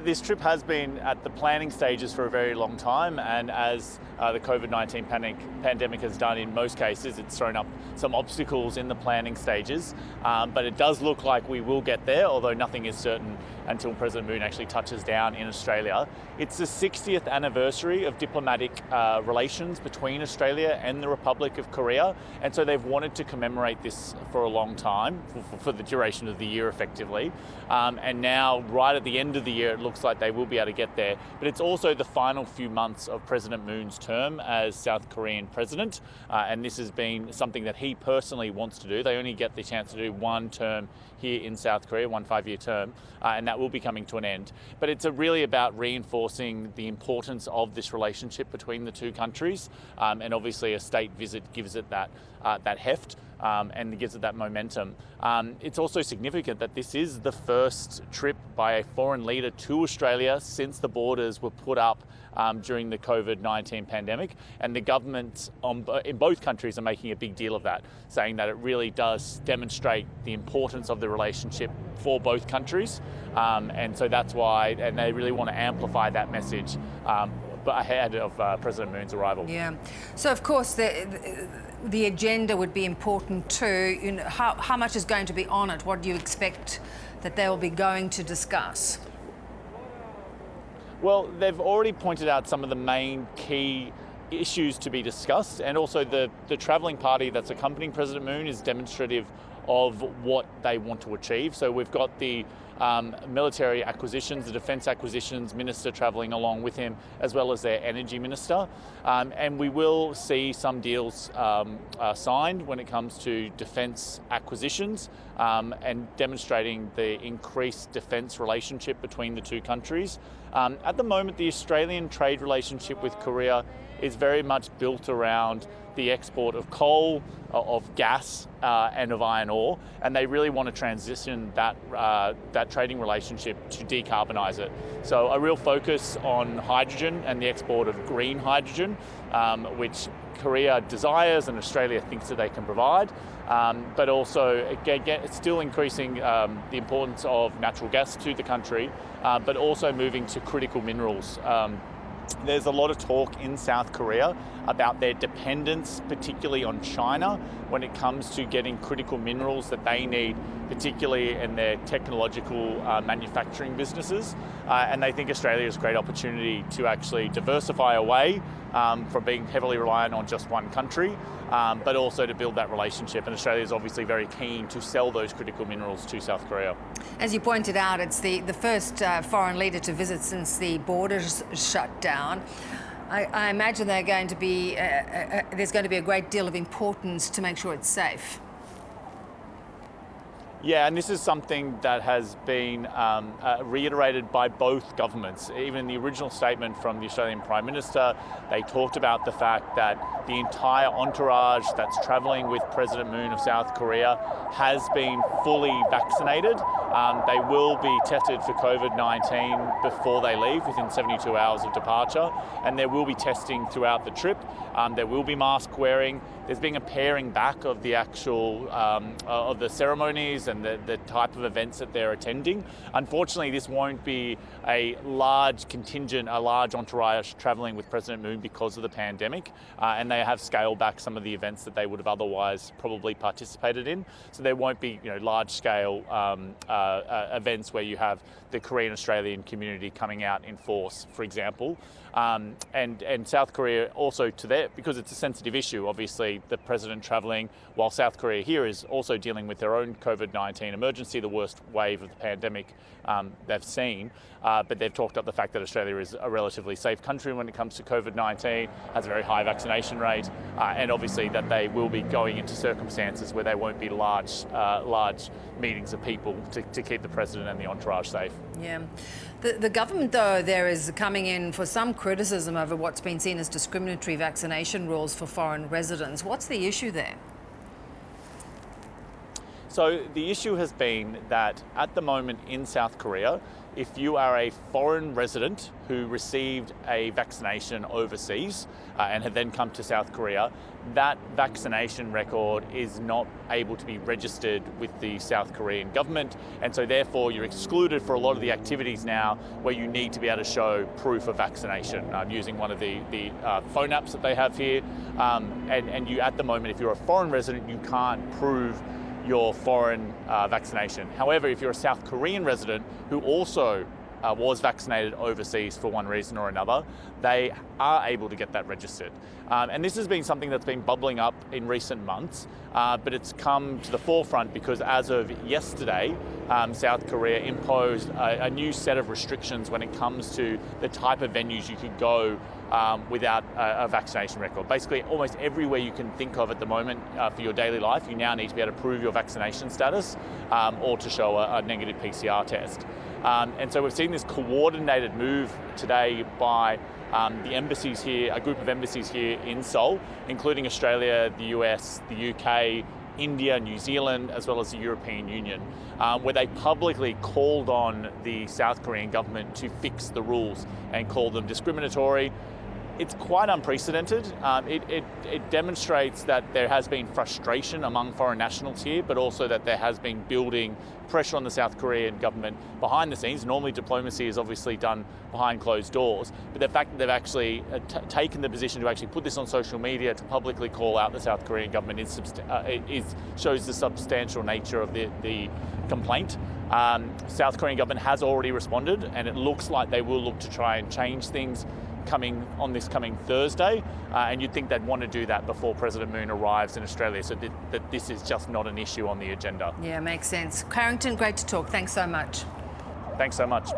This trip has been at the planning stages for a very long time, and as the COVID-19 pandemic has done in most cases, it's thrown up some obstacles in the planning stages. But it does look like we will get there, although nothing is certain until President Moon actually touches down in Australia. It's the 60th anniversary of diplomatic relations between Australia and the Republic of Korea, and so they've wanted to commemorate this for a long time, for the duration of the year effectively. And now, right at the end of the year, it looks like they will be able to get there. But it's also the final few months of President Moon's term as South Korean president, and this has been something that he personally wants to do. They only get the chance to do one term here in South Korea, one 5-year term, and that will be coming to an end. But it's really about reinforcing the importance of this relationship between the two countries, and obviously a state visit gives it that heft. And gives it that momentum. It's also significant that this is the first trip by a foreign leader to Australia since the borders were put up during the COVID-19 pandemic, and the governments in both countries are making a big deal of that, saying that it really does demonstrate the importance of the relationship for both countries, and so that's why, and they really want to amplify that message ahead of President Moon's arrival. Yeah. So of course the agenda would be important too. You know, how much is going to be on it? What do you expect that they will be going to discuss? Well, they've already pointed out some of the main key issues to be discussed, and also the travelling party that's accompanying President Moon is demonstrative of what they want to achieve. So we've got the military acquisitions, the defence acquisitions minister travelling along with him, as well as their energy minister. And we will see some deals signed when it comes to defence acquisitions, and demonstrating the increased defence relationship between the two countries. At the moment, the Australian trade relationship with Korea is very much built around the export of coal, of gas, and of iron ore, and they really want to transition that trading relationship to decarbonise it. So a real focus on hydrogen and the export of green hydrogen, which Korea desires and Australia thinks that they can provide, but also again, it's still increasing the importance of natural gas to the country, but also moving to critical minerals. There's a lot of talk in South Korea about their dependence, particularly on China, when it comes to getting critical minerals that they need, particularly in their technological manufacturing businesses. And they think Australia is a great opportunity to actually diversify away from being heavily reliant on just one country, but also to build that relationship. And Australia is obviously very keen to sell those critical minerals to South Korea. As you pointed out, it's the first foreign leader to visit since the borders shut down. I imagine there's going to be a great deal of importance to make sure it's safe. Yeah, and this is something that has been reiterated by both governments. Even in the original statement from the Australian Prime Minister, they talked about the fact that the entire entourage that's travelling with President Moon of South Korea has been fully vaccinated. They will be tested for COVID-19 before they leave, within 72 hours of departure, and there will be testing throughout the trip. There will be mask wearing. There's been a paring back of the actual of the ceremonies and the type of events that they're attending. Unfortunately, this won't be a large contingent, a large entourage travelling with President Moon because of the pandemic, and they have scaled back some of the events that they would have otherwise probably participated in. So there won't be, large-scale events where you have the Korean-Australian community coming out in force, for example. And South Korea also because it's a sensitive issue, obviously, the president travelling, while South Korea here is also dealing with their own COVID-19 emergency, the worst wave of the pandemic they've seen. But they've talked up the fact that Australia is a relatively safe country when it comes to COVID-19, has a very high vaccination rate, and obviously that they will be going into circumstances where there won't be large meetings of people to keep the president and the entourage safe. Yeah. The government, though, there is coming in for some criticism over what's been seen as discriminatory vaccination rules for foreign residents. What's the issue there? So the issue has been that at the moment in South Korea, if you are a foreign resident who received a vaccination overseas and had then come to South Korea, that vaccination record is not able to be registered with the South Korean government, and so therefore you're excluded for a lot of the activities now where you need to be able to show proof of vaccination using one of the phone apps that they have here. And you, at the moment, if you're a foreign resident, you can't prove your foreign vaccination. However, if you're a South Korean resident who also was vaccinated overseas for one reason or another, they are able to get that registered. And this has been something that's been bubbling up in recent months, but it's come to the forefront because as of yesterday, South Korea imposed a new set of restrictions when it comes to the type of venues you could go without a vaccination record. Basically, almost everywhere you can think of at the moment for your daily life, you now need to be able to prove your vaccination status or to show a negative PCR test. And so we've seen this coordinated move today by the embassies here, a group of embassies here in Seoul, including Australia, the US, the UK, India, New Zealand, as well as the European Union, where they publicly called on the South Korean government to fix the rules and called them discriminatory. It's quite unprecedented. It demonstrates that there has been frustration among foreign nationals here, but also that there has been building pressure on the South Korean government behind the scenes. Normally diplomacy is obviously done behind closed doors, but the fact that they've actually taken the position to actually put this on social media to publicly call out the South Korean government shows the substantial nature of the complaint. South Korean government has already responded, and it looks like they will look to try and change things coming Thursday, and you'd think they'd want to do that before President Moon arrives in Australia, so that this is just not an issue on the agenda. Yeah, makes sense. Carrington, great to talk. Thanks so much. Thanks so much.